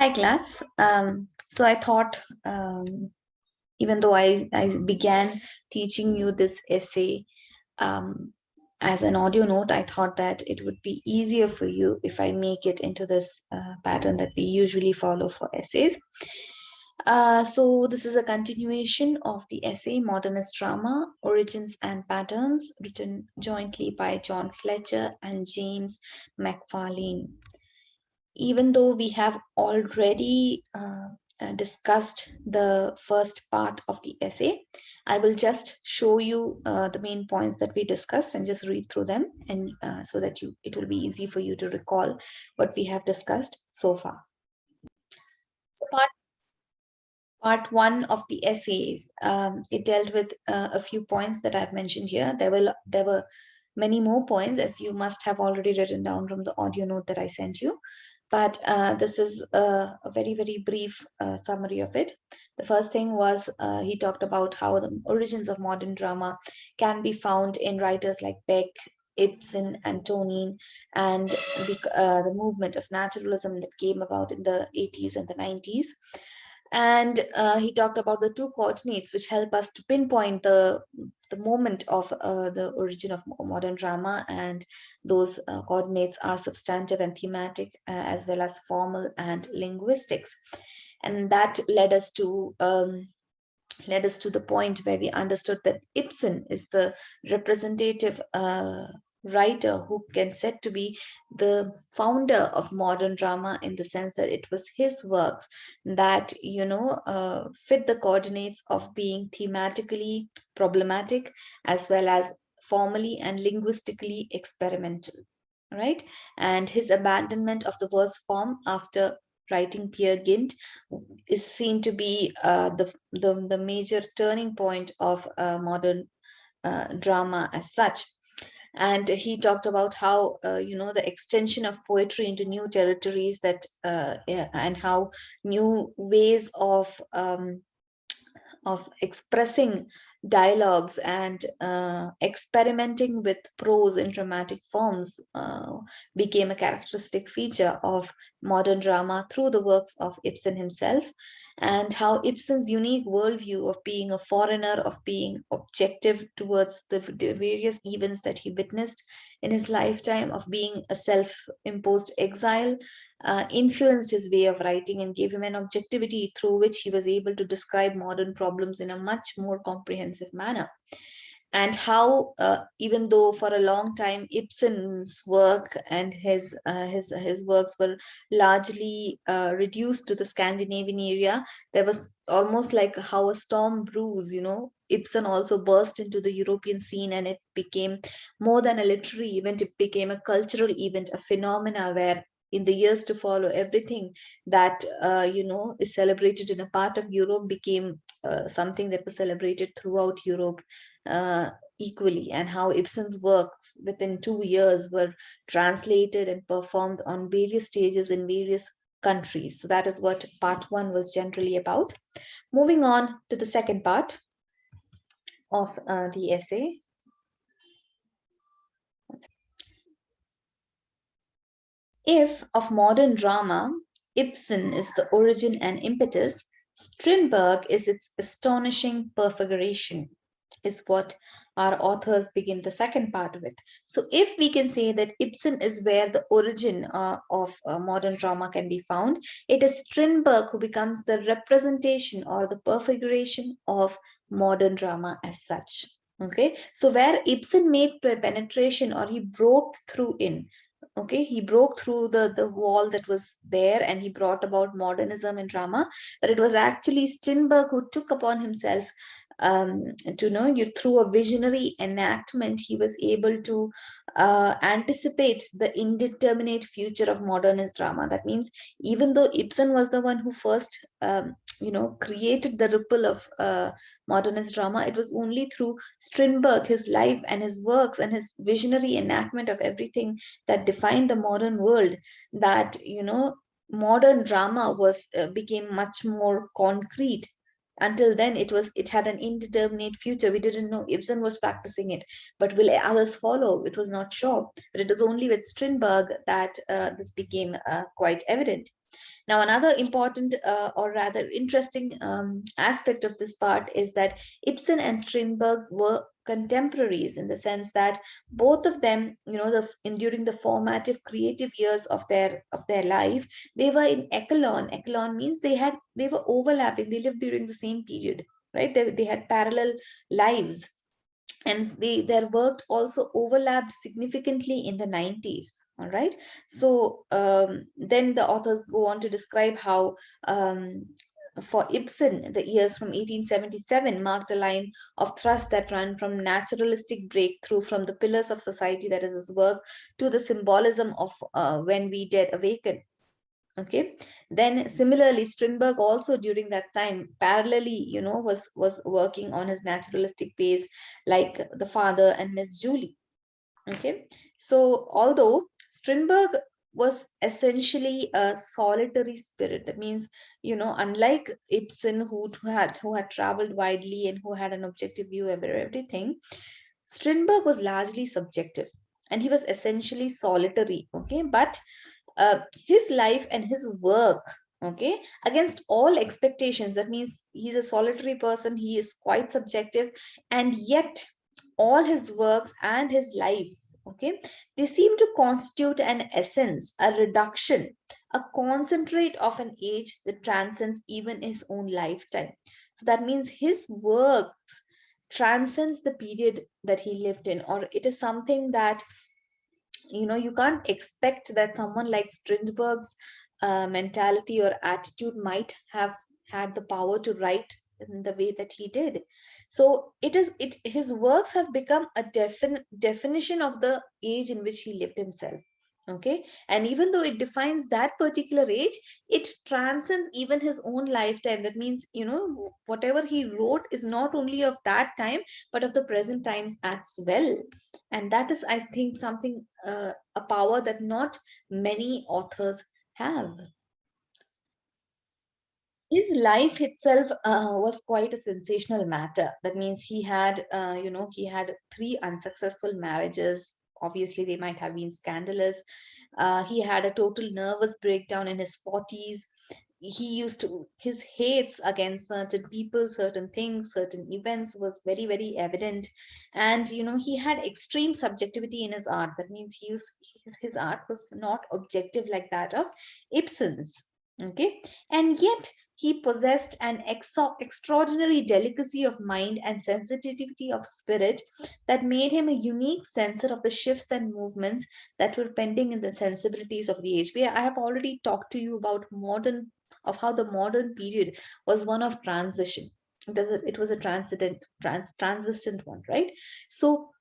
Hi class. So I thought, even though I began teaching you this essay um, as an audio note, I thought that it would be easier for you if I make it into this pattern that we usually follow for essays. So this is a continuation of the essay Modernist Drama, Origins and Patterns, written jointly by John Fletcher and James McFarlane. Even though we have already discussed the first part of the essay, I will just show you the main points that we discussed and just read through them, and so that it will be easy for you to recall what we have discussed so far. So part one of the essays, it dealt with a few points that I've mentioned here. There were many more points, as you must have already written down from the audio note that I sent you. But this is a very, very brief summary of it. The first thing was he talked about how the origins of modern drama can be found in writers like Beck, Ibsen, and Tonin, and the movement of naturalism that came about in the 80s and the 90s. And he talked about the two coordinates which help us to pinpoint the moment of the origin of modern drama, and those coordinates are substantive and thematic, as well as formal and linguistics. And that led us to the point where we understood that Ibsen is the representative writer who can said to be the founder of modern drama, in the sense that it was his works that fit the coordinates of being thematically problematic, as well as formally and linguistically experimental, right? And his abandonment of the verse form after writing Peer Gynt is seen to be the major turning point of modern drama as such. And he talked about how the extension of poetry into new territories, that yeah, and how new ways of expressing dialogues and experimenting with prose in dramatic forms became a characteristic feature of modern drama through the works of Ibsen himself, and how Ibsen's unique worldview of being a foreigner, of being objective towards the various events that he witnessed in his lifetime, of being a self imposed exile, influenced his way of writing and gave him an objectivity through which he was able to describe modern problems in a much more comprehensive manner. And how, even though for a long time Ibsen's work and his works were largely reduced to the Scandinavian area, there was almost like how a storm brews. Ibsen also burst into the European scene, and it became more than a literary event. It became a cultural event, a phenomena where in the years to follow, everything that is celebrated in a part of Europe became something that was celebrated throughout Europe equally. And how Ibsen's works within 2 years were translated and performed on various stages in various countries. So that is what part one was generally about. Moving on to the second part of the essay. If of modern drama, Ibsen is the origin and impetus, Strindberg is its astonishing perfiguration, is what our authors begin the second part of it. So, if we can say that Ibsen is where the origin of modern drama can be found, it is Strindberg who becomes the representation or the perfiguration of modern drama as such. Okay, so where Ibsen made penetration, or he broke through in, okay, he broke through the wall that was there, and he brought about modernism and drama. But it was actually Strindberg who took upon himself to know you, through a visionary enactment, he was able to anticipate the indeterminate future of modernist drama. That means, even though Ibsen was the one who first created the ripple of modernist drama, it was only through Strindberg, his life and his works and his visionary enactment of everything that defined the modern world, that modern drama was became much more concrete. Until then, it had an indeterminate future. We didn't know Ibsen was practicing it, but will others follow? It was not sure. But it was only with Strindberg that this became quite evident. Now, another important or rather interesting aspect of this part is that Ibsen and Strindberg were contemporaries in the sense that both of them, during the formative creative years of their life, they were in echelon. Echelon means they were overlapping. They lived during the same period, right? They had parallel lives, and their work also overlapped significantly in the 90s. All right. So then the authors go on to describe how for Ibsen, the years from 1877 marked a line of thrust that ran from naturalistic breakthrough from the pillars of society, that is his work, to the symbolism of when we dead awaken. Okay. Then similarly, Strindberg also during that time parallelly, was working on his naturalistic pace, like The Father and Miss Julie. Okay. So although Strindberg was essentially a solitary spirit, that means, unlike Ibsen, who had traveled widely and who had an objective view of everything, Strindberg was largely subjective, and he was essentially solitary. Okay. But his life and his work, okay, against all expectations, that means he's a solitary person, he is quite subjective, and yet all his works and his lives, okay, they seem to constitute an essence, a reduction, a concentrate of an age that transcends even his own lifetime. So that means his works transcends the period that he lived in, or it is something that, you can't expect that someone like Strindberg's mentality or attitude might have had the power to write in the way that he did. So his works have become a definition of the age in which he lived himself. Okay. And even though it defines that particular age, it transcends even his own lifetime. That means, whatever he wrote is not only of that time, but of the present times as well. And that is, I think, something, a power that not many authors have. His life itself was quite a sensational matter. That means he had three unsuccessful marriages. Obviously they might have been scandalous. He had a total nervous breakdown in his 40s. His hates against certain people, certain things, certain events was very, very evident. And he had extreme subjectivity in his art. That means his art was not objective like that of Ibsen's. Okay. And yet he possessed an extraordinary delicacy of mind and sensitivity of spirit that made him a unique sensor of the shifts and movements that were pending in the sensibilities of the age. I have already talked to you about how the modern period was one of transition. It was a transcendent one, right? So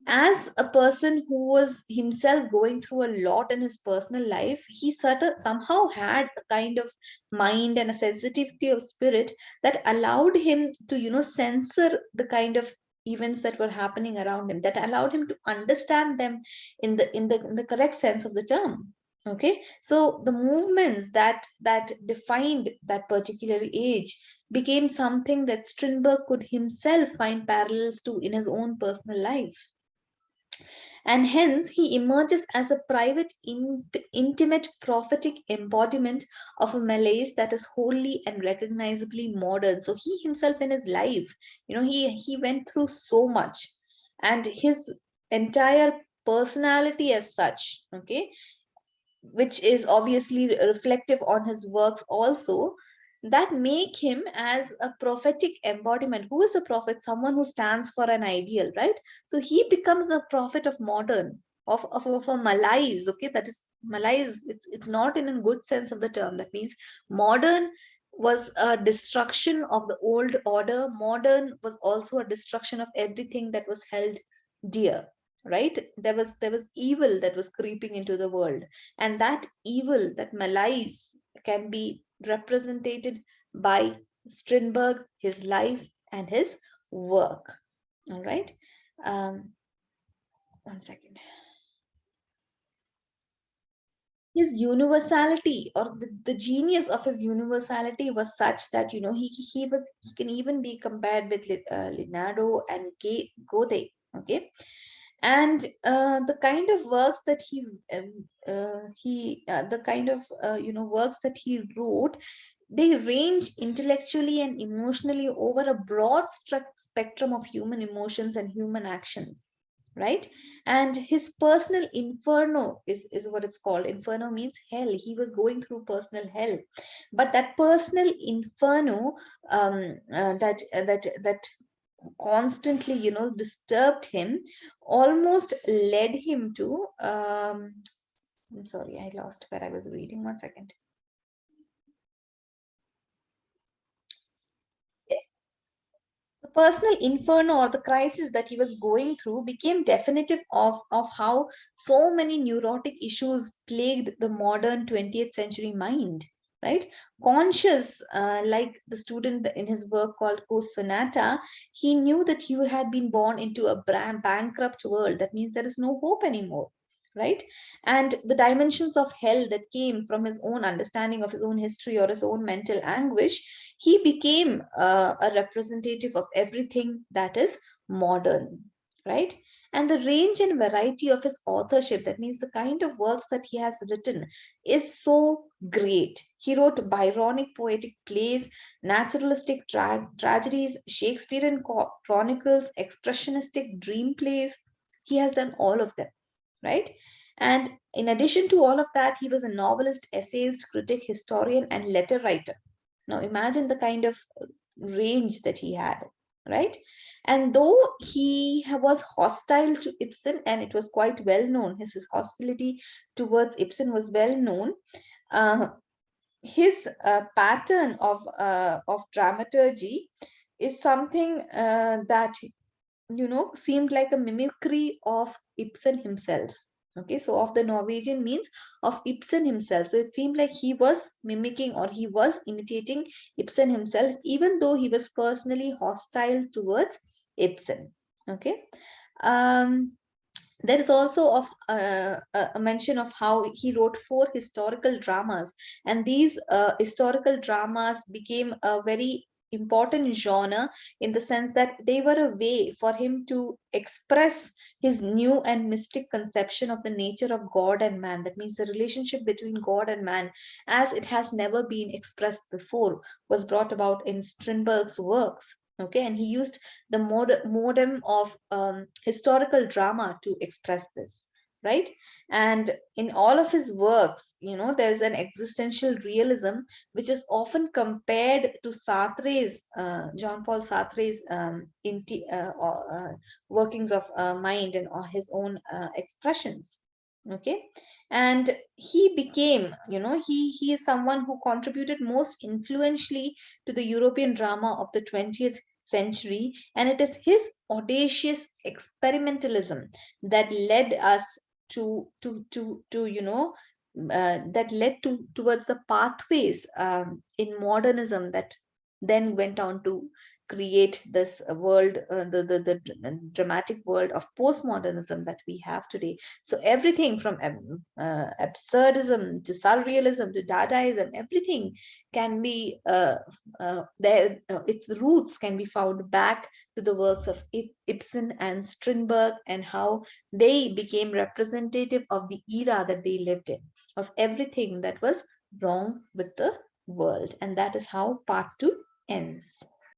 as a person who was himself going through a lot in his personal life, he somehow had a kind of mind and a sensitivity of spirit that allowed him to, censor the kind of events that were happening around him, that allowed him to understand them in the correct sense of the term. Okay. So the movements that defined that particular age became something that Strindberg could himself find parallels to in his own personal life, and hence he emerges as a private, intimate, prophetic embodiment of a malaise that is wholly and recognizably modern. So he himself in his life, he went through so much, and his entire personality as such, okay, which is obviously reflective on his works also, that make him as a prophetic embodiment. Who is a prophet? Someone who stands for an ideal, right? So he becomes a prophet of modern, of a malaise. Okay, that is malaise. It's not in a good sense of the term. That means modern was a destruction of the old order. Modern was also a destruction of everything that was held dear, right? There was evil that was creeping into the world, and that evil, that malaise, can be represented by Strindberg, his life and his work. All right. um 1 second. His universality, or the genius of his universality, was such that, he can even be compared with Leonardo and Goethe. Okay. And the kind of works that the kind of works that he wrote, they range intellectually and emotionally over a broad spectrum of human emotions and human actions, right? And his personal inferno is what it's called. Inferno means hell. He was going through personal hell, but that personal inferno, that constantly disturbed him, almost led him to I'm sorry, I lost where I was reading. One second. Yes. The personal inferno, or the crisis that he was going through, became definitive of how so many neurotic issues plagued the modern 20th century mind, right? Conscious, like the student in his work called Post Sonata, he knew that he had been born into a bankrupt world. That means there is no hope anymore, right? And the dimensions of hell that came from his own understanding of his own history or his own mental anguish, he became a representative of everything that is modern, right? And the range and variety of his authorship, that means the kind of works that he has written, is so great. He wrote Byronic poetic plays, naturalistic tragedies, Shakespearean chronicles, expressionistic dream plays. He has done all of them, right? And in addition to all of that, he was a novelist, essayist, critic, historian, and letter writer. Now imagine the kind of range that he had, right? And though he was hostile to Ibsen, and it was quite well known, his hostility towards Ibsen was well known, uh, his pattern of dramaturgy is something that seemed like a mimicry of Ibsen himself. Okay, so of the Norwegian means of Ibsen himself. So it seemed like he was mimicking, or he was imitating Ibsen himself, even though he was personally hostile towards Ibsen. Okay. Um, there is also a mention of how he wrote four historical dramas, and these historical dramas became a very important genre, in the sense that they were a way for him to express his new and mystic conception of the nature of God and man. That means the relationship between God and man, as it has never been expressed before, was brought about in Strindberg's works. Okay, and he used the modem of historical drama to express this, right? And in all of his works, there's an existential realism which is often compared to Sartre's, Jean-Paul Sartre's, workings of mind and his own expressions. Okay, and he became, he is someone who contributed most influentially to the European drama of the 20th century, and it is his audacious experimentalism that led us to that led towards the pathways in modernism, that then went on to create this world, the dramatic world of postmodernism that we have today. So everything from absurdism to surrealism to Dadaism, everything can be there. Its roots can be found back to the works of Ibsen and Strindberg, and how they became representative of the era that they lived in, of everything that was wrong with the world. And that is how part two ends.